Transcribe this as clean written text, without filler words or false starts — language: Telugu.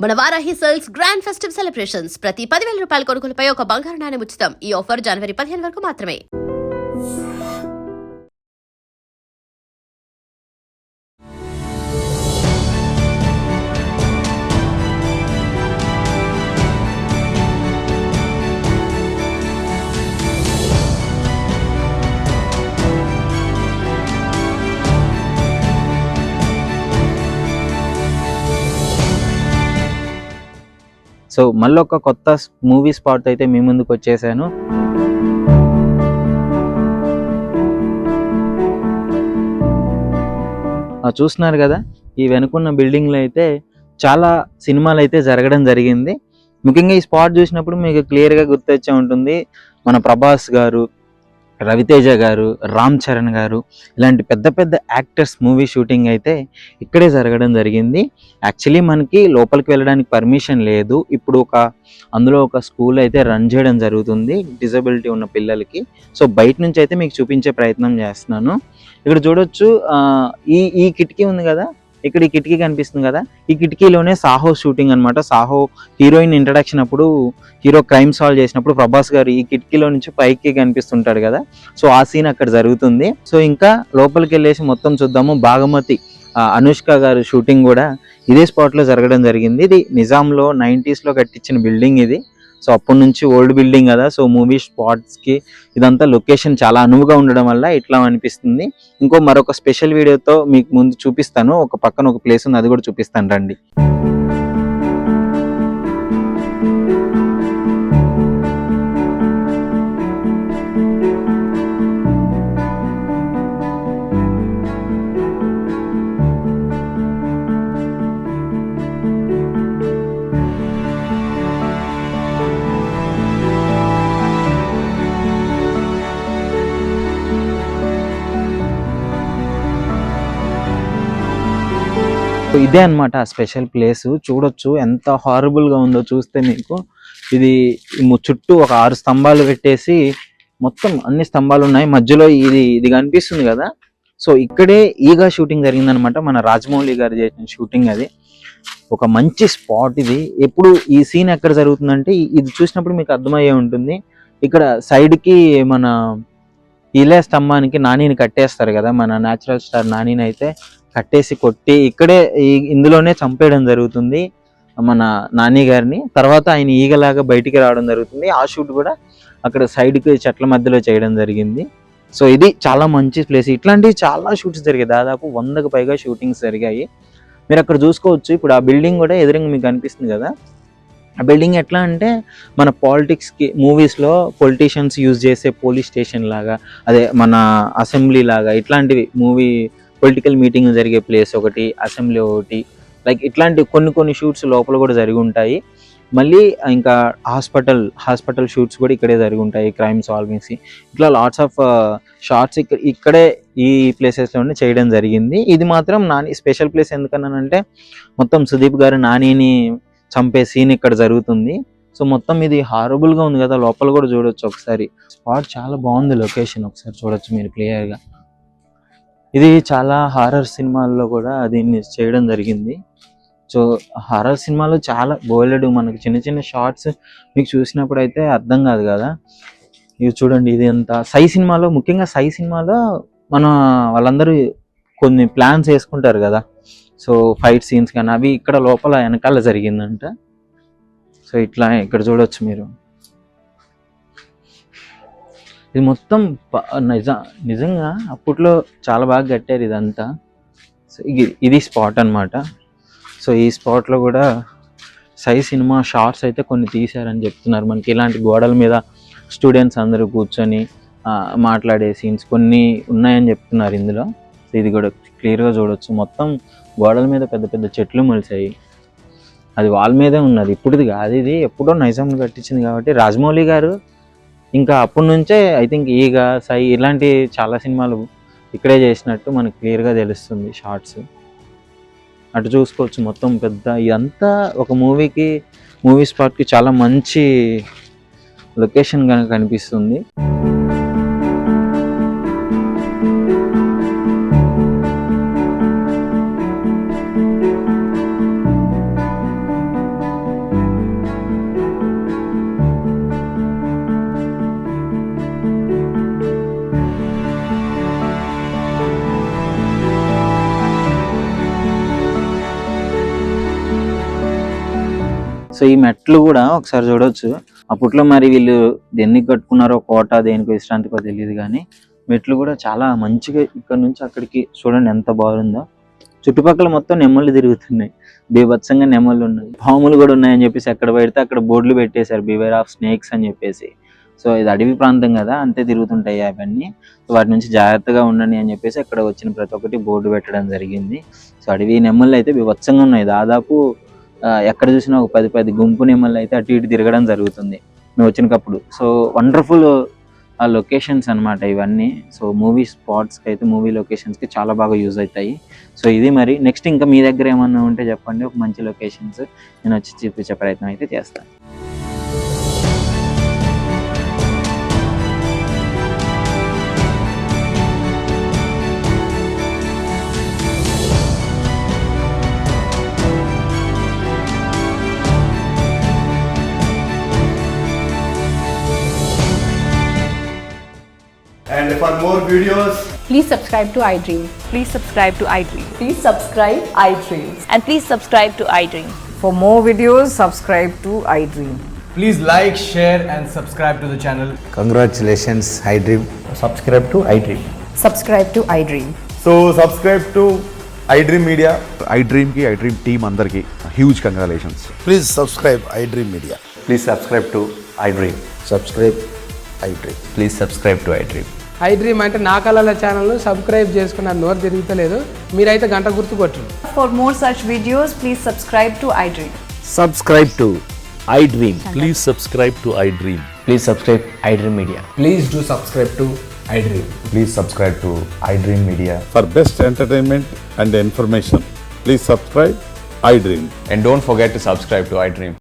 మన Varahi sales grand festive celebrations ప్రతి 10,000 రూపాయల కొనుగోలుపై ఒక బంగారు నాణెం ఉచితం. ఈ ఆఫర్ జనవరి 15 వరకు మాత్రమే. సో మళ్ళీ ఒక కొత్త మూవీ స్పాట్ అయితే మీ ముందుకు వచ్చేసాను. చూస్తున్నారు కదా, ఈ వెనుకున్న బిల్డింగ్లో అయితే చాలా సినిమాలు అయితే జరగడం జరిగింది. ముఖ్యంగా ఈ స్పాట్ చూసినప్పుడు మీకు క్లియర్గా గుర్తొచ్చే ఉంటుంది, మన ప్రభాస్ గారు, రవితేజ గారు, రామ్ చరణ్ గారు, ఇలాంటి పెద్ద పెద్ద యాక్టర్స్ మూవీ షూటింగ్ అయితే ఇక్కడే జరగడం జరిగింది. యాక్చువల్లీ మనకి లోపలికి వెళ్ళడానికి పర్మిషన్ లేదు. ఇప్పుడు అందులో ఒక స్కూల్ అయితే రన్ చేయడం జరుగుతుంది డిజబిలిటీ ఉన్న పిల్లలకి. సో బయట నుంచి అయితే మీకు చూపించే ప్రయత్నం చేస్తున్నాను. ఇక్కడ చూడొచ్చు, ఈ కిటికీ ఉంది కదా, ఇక్కడ ఈ కిటికీ కనిపిస్తుంది కదా, ఈ కిటికీలోనే సాహో షూటింగ్ అనమాట. సాహో హీరోయిన్ ఇంట్రడక్షన్ అప్పుడు, హీరో క్రైమ్ సాల్వ్ చేసినప్పుడు ప్రభాస్ గారు ఈ కిటికీలో నుంచి పైకి కనిపిస్తుంటాడు కదా, సో ఆ సీన్ అక్కడ జరుగుతుంది. సో ఇంకా లోపలికి వెళ్ళేసి మొత్తం చూద్దాము. భాగమతి అనుష్క గారు షూటింగ్ కూడా ఇదే స్పాట్లో జరగడం జరిగింది. ఇది నిజాంలో 90s కట్టించిన బిల్డింగ్ ఇది. సో అప్పటి నుంచి ఓల్డ్ బిల్డింగ్ కదా, సో మూవీ స్పాట్స్కి ఇదంతా లొకేషన్ చాలా అనువుగా ఉండడం వల్ల ఇట్లా అనిపిస్తుంది. మరొక స్పెషల్ వీడియోతో మీకు ముందు చూపిస్తాను. ఒక పక్కన ఒక ప్లేస్ ఉంది, అది కూడా చూపిస్తాను రండి. ఇదే అనమాట ఆ స్పెషల్ ప్లేస్. చూడొచ్చు ఎంత హారబుల్గా ఉందో చూస్తే మీకు. ఇది చుట్టూ ఒక 6 స్తంభాలు పెట్టేసి మొత్తం అన్ని స్తంభాలు ఉన్నాయి. మధ్యలో ఇది కనిపిస్తుంది కదా, సో ఇక్కడే ఈగా షూటింగ్ జరిగిందనమాట. మన రాజమౌళి గారు చేసిన షూటింగ్ అది. ఒక మంచి స్పాట్ ఇది. ఎప్పుడు ఈ సీన్ ఎక్కడ జరుగుతుందంటే, ఇది చూసినప్పుడు మీకు అర్థమయ్యే ఉంటుంది. ఇక్కడ సైడ్కి మన ఇలే స్తంభానికి నానిని కట్టేస్తారు కదా, మన న్యాచురల్ స్టార్ నానిని అయితే కట్టేసి కొట్టి ఇక్కడే ఇందులోనే చంపేయడం జరుగుతుంది మన నాని గారిని. తర్వాత ఆయన ఈగలాగా బయటికి రావడం జరుగుతుంది. ఆ షూట్ కూడా అక్కడ సైడ్కి చెట్ల మధ్యలో చేయడం జరిగింది. సో ఇది చాలా మంచి ప్లేస్. ఇట్లాంటివి చాలా షూట్స్ జరిగాయి, దాదాపు 100కు పైగా షూటింగ్స్ జరిగాయి. మీరు అక్కడ చూసుకోవచ్చు. ఇప్పుడు ఆ బిల్డింగ్ కూడా ఎదురుగా మీకు కనిపిస్తుంది కదా, ఆ బిల్డింగ్ ఎట్లా అంటే మన పాలిటిక్స్కి మూవీస్లో పొలిటీషియన్స్ యూజ్ చేసే పోలీస్ స్టేషన్ లాగా, అదే మన అసెంబ్లీ లాగా, ఇట్లాంటివి మూవీ పొలిటికల్ మీటింగ్ జరిగే ప్లేస్ ఒకటి, అసెంబ్లీ ఒకటి, లైక్ ఇట్లాంటి కొన్ని షూట్స్ లోపల కూడా జరిగి ఉంటాయి. మళ్ళీ ఇంకా హాస్పిటల్ షూట్స్ కూడా ఇక్కడే జరిగి ఉంటాయి, క్రైమ్ సాల్వింగ్స్, ఇట్లా లాట్స్ ఆఫ్ షార్ట్స్ ఇక్కడే ఈ ప్లేసెస్లోనే చేయడం జరిగింది. ఇది మాత్రం నాని స్పెషల్ ప్లేస్. ఎందుకన్నానంటే మొత్తం సుదీప్ గారు నానిని చంపే సీన్ ఇక్కడ జరుగుతుంది. సో మొత్తం ఇది హారబుల్గా ఉంది కదా, లోపల కూడా చూడొచ్చు ఒకసారి. స్పాట్ చాలా బాగుంది, లొకేషన్ ఒకసారి చూడొచ్చు మీరు క్లియర్గా. ఇది చాలా హారర్ సినిమాల్లో కూడా దీన్ని చేయడం జరిగింది. సో హారర్ సినిమాలో చాలా బోలెడు మనకి చిన్న చిన్న షార్ట్స్ మీకు చూసినప్పుడు అయితే అర్థం కాదు కదా. ఇవి చూడండి, ఇది అంతా సై సినిమాలో, ముఖ్యంగా సై సినిమాలో మన వాళ్ళందరూ కొన్ని ప్లాన్స్ వేసుకుంటారు కదా, సో ఫైట్ సీన్స్ కానీ అవి ఇక్కడ లోపల వెనకాల జరిగిందంట. సో ఇట్లా ఇక్కడ చూడొచ్చు మీరు. ఇది మొత్తం నిజంగా అప్పట్లో చాలా బాగా కట్టారు ఇదంతా. సో ఇది స్పాట్ అనమాట. సో ఈ స్పాట్లో కూడా సై సినిమా షార్ట్స్ అయితే కొన్ని తీశారని చెప్తున్నారు. మనకి ఇలాంటి గోడల మీద స్టూడెంట్స్ అందరూ కూర్చొని మాట్లాడే సీన్స్ కొన్ని ఉన్నాయని చెప్తున్నారు ఇందులో. సో ఇది కూడా క్లియర్గా చూడొచ్చు. మొత్తం గోడల మీద పెద్ద పెద్ద చెట్లు మొలిచాయి. అది వాల్ మీదే ఉన్నది, ఇప్పుడుది కాదు, ఇది ఎప్పుడో నైజాం కట్టించింది కాబట్టి. రాజమౌళి గారు ఇంకా అప్పటి నుంచే ఐ థింక్ ఈగ, సై ఇలాంటి చాలా సినిమాలు ఇక్కడే చేసినట్టు మనకు క్లియర్గా తెలుస్తుంది షార్ట్స్. అటు చూసుకోవచ్చు మొత్తం పెద్ద ఇదంతా ఒక మూవీ స్పాట్కి చాలా మంచి లొకేషన్ కనుక కనిపిస్తుంది. సో ఈ మెట్లు కూడా ఒకసారి చూడొచ్చు. అప్పట్లో మరి వీళ్ళు దేనికి కట్టుకున్నారో, కోట దేనికో విశ్రాంతికో తెలియదు కానీ మెట్లు కూడా చాలా మంచిగా ఇక్కడ నుంచి అక్కడికి చూడండి ఎంత బాగుందో. చుట్టుపక్కల మొత్తం నెమ్మలు తిరుగుతున్నాయి, బీభత్సంగా నెమ్మలు ఉన్నాయి, పాములు కూడా ఉన్నాయని చెప్పేసి ఎక్కడ పెడితే అక్కడ బోర్డులు పెట్టేశారు, బివేర్ ఆఫ్ స్నేక్స్ అని చెప్పేసి. సో ఇది అడవి ప్రాంతం కదా, అంతే తిరుగుతుంటాయి అవన్నీ. సో వాటి నుంచి జాగ్రత్తగా ఉండండి అని చెప్పేసి అక్కడ వచ్చిన ప్రతి ఒక్కటి బోర్డు పెట్టడం జరిగింది. సో అడవి నెమ్మలు అయితే బీభత్సంగా ఉన్నాయి. దాదాపు ఎక్కడ చూసినా ఒక 10 గుంపు నెమ్మలు అయితే అటు ఇటు తిరగడం జరుగుతుంది మేము వచ్చినప్పుడు. సో వండర్ఫుల్ లొకేషన్స్ అన్నమాట ఇవన్నీ. సో మూవీ స్పాట్స్కి అయితే, మూవీ లొకేషన్స్కి చాలా బాగా యూజ్ అవుతాయి. సో ఇది మరి నెక్స్ట్ ఇంకా మీ దగ్గర ఏమన్నా ఉంటే చెప్పండి, ఒక మంచి లొకేషన్స్ నేను వచ్చి చూపించే ప్రయత్నం అయితే చేస్తాను. And for more videos, Please subscribe to iDream. Please subscribe to iDream. Please subscribe iDream. And please subscribe to iDream. For more videos, subscribe to iDream. please like, share, and subscribe to the channel. Congratulations, iDream. subscribe to iDream. Subscribe to iDream. So subscribe to iDream Media. iDream ki iDream team అందరికి huge congratulations. Please subscribe iDream Media. Please subscribe to iDream. Subscribe iDream. Please subscribe to iDream. iDream అంటే నా కళల ఛానల్ను సబ్స్క్రైబ్ చేసుకున్న నోరు తిరుగుతలేదు, మీరైతే గంట గుర్తు కొట్టండి. For more such videos, please subscribe to iDream. Subscribe to iDream. Please subscribe to iDream. Please subscribe iDream Media. Please do subscribe to iDream. Please subscribe to iDream Media. For best entertainment and information, please subscribe iDream. And don't forget to subscribe to iDream.